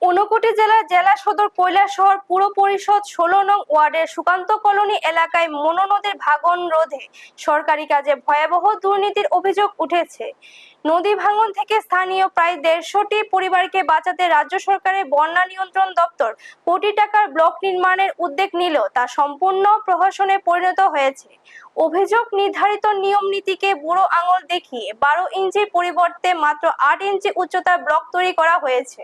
ঊনকোটি জেলার জেলা সদর কৈলাসহর পুর পরিষদ ১৬ নং ওয়ার্ডের সুকান্ত কলোনি এলাকায় মনো নদীর ভাঙন রোধে সরকারি কাজে ভয়াবহ দুর্নীতির অভিযোগ উঠেছে। নদী ভাঙন থেকে স্থানীয় প্রায় ১৫০টি পরিবারকে বাঁচাতে রাজ্য সরকারের বন্যা নিয়ন্ত্রণ দপ্তর কোটি টাকার ব্লক নির্মাণের উদ্যোগ নিলেও তা সম্পূর্ণ প্রহসনে পরিণত হয়েছে। অভিযোগ, নির্ধারিত নিয়ম নীতিকে বুড়ো আঙুল দেখিয়ে ১২ ইঞ্চির পরিবর্তে মাত্র ৮ ইঞ্চি উচ্চতার ব্লক তৈরি করা হয়েছে।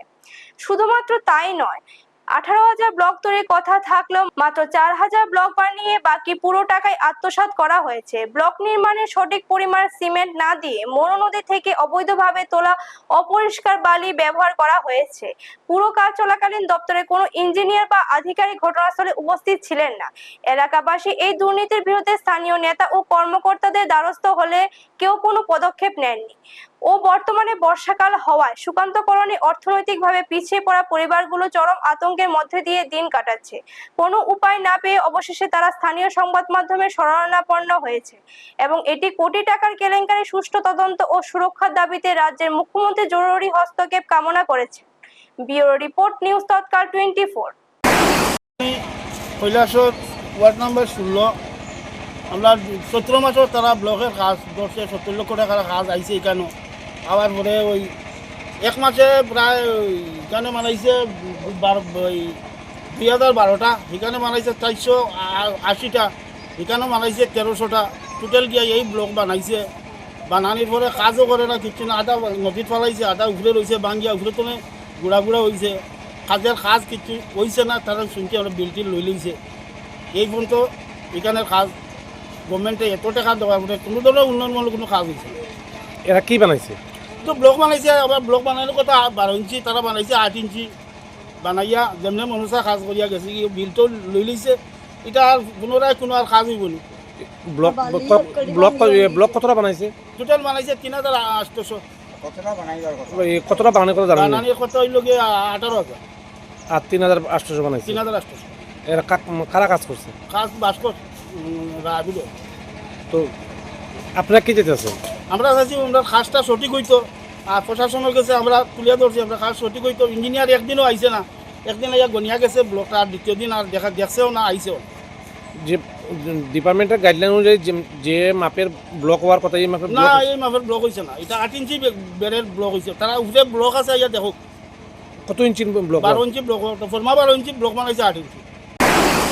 শুধুমাত্র তাই নয়, ১৮,০০০ ব্লক তৈরির কথা থাকলেও মাত্র ৪,০০০ ব্লক বানিয়ে বাকি পুরো টাকায় আত্মসাৎ করা হয়েছে। ব্লক নির্মাণের সঠিক পরিমাণ সিমেন্ট না দিয়ে মনো নদী থেকে অবৈধভাবে তোলা অপরিষ্কার বালি ব্যবহার করা হয়েছে। পুরো কাজ চলাকালীন দপ্তরের কোনো ইঞ্জিনিয়ার বা আধিকারিক ঘটনাস্থলে উপস্থিত ছিলেন না। এলাকাবাসী এই দুর্নীতির বিরুদ্ধে স্থানীয় নেতা ও কর্মকর্তাদের দ্বারস্থ হলে কেউ কোনো পদক্ষেপ নেননি। বর্তমানে বর্ষাকাল হওয়ায় সুকান্ত কলোনি অর্থনৈতিকভাবে পিছিয়ে পড়া পরিবারগুলো চরম আতঙ্কের মধ্যে দিয়ে দিন কাটাচ্ছে। কোনো উপায় না পেয়ে অবশেষে তারা স্থানীয় সংবাদ মাধ্যমে শরণাপন্ন হয়েছে এবং এটি কোটি টাকার কেলেঙ্কারি সুষ্ঠু তদন্ত ও সুরক্ষার দাবিতে রাজ্যের মুখ্যমন্ত্রী জরুরি হস্তক্ষেপ কামনা করেছেন। ব্যুরো রিপোর্ট, নিউজ তৎকাল 24। কৈলাসর ওয়ার্ড নাম্বার 16 আমরা ১৭ মাসেও তারা ব্লকের কাজ ধরছে, ৭০ লক্ষ টাকার কাজ আইছে এখানে। আবার পরে ওই এক মাসে প্রায় এখানে বানাইছে ২০১২টা, এখানে বানাইছে ৪৮০টা, এখানেও বানাইছে ১৩০০টা। টোটাল গিয়ে এই ব্লক বানাইছে। বানানোর পরে কাজও করে না, কিচ্ছু না। আধা নদীত ফেলাইছে, আধা উপরে রয়েছে, বাঙ্গিয়া উপরে তো গুড়া গুড়া হয়েছে। কাজ কিছু হয়েছে না, তারা শুনছি আমরা বিলটি লই লইছে। এই পর্যন্ত এখানের কাজ গভর্নমেন্টে এত টাকা দেওয়ার পরে কোনো ধরনের উন্নয়নমূলক কোনো কাজ হয়েছে। এরা কি বানাইছে? তো ব্লক বানাইছে। আবার ব্লক বানানোর কথা ১২ ইঞ্চি, তারা বানাইছে ৮ ইঞ্চি বানাইয়া যেমনি মনুষা কাজ করিয়া গেছে। বিলটো লই লইছে, এটা আর পুনরায় কোনো আর কাজ হইব নি। ব্লক কতটা বানাইছে? টোটাল বানাইছে ৩,৮০০। কতটা বানানোর কথা জানেন? বানানোর কথা হইল গিয়ে ১৮,০০০ আর ৩,৮০০ বানাইছে। ৩,৮০০ এরা কারা কাজ করছে? কাজ ভাস্কর রাবিল। তো আপনারা কি যেতেছেন? আমরা চাইছি আমরা কাজটা সঠিক হইতো, আর প্রশাসনের কাছে আমরা তুলে ধরছি আমরা কাজ সঠিক হইতো। ইঞ্জিনিয়ার একদিনও আইছে না, একদিন আইয়া গনিয়া গেছে ব্লকটা, আর দ্বিতীয় দিন আর দেখছেও না, আইছেও। যে ডিপার্টমেন্টের গাইডলাইন অনুযায়ী যে মাপের ব্লক হওয়ার কথা, এই মাপের না, এই মাপের ব্লক হয়েছে না। এটা ৮ ইঞ্চি বেড়ের ব্লক হয়েছে। তারা উপরে ব্লক আছে, ইয়া দেখো কত ইঞ্চি ব্লক? ১২ ইঞ্চি ব্লক, ফর্মা ১২ ইঞ্চি ব্লক বানাইছে ৮ ইঞ্চি।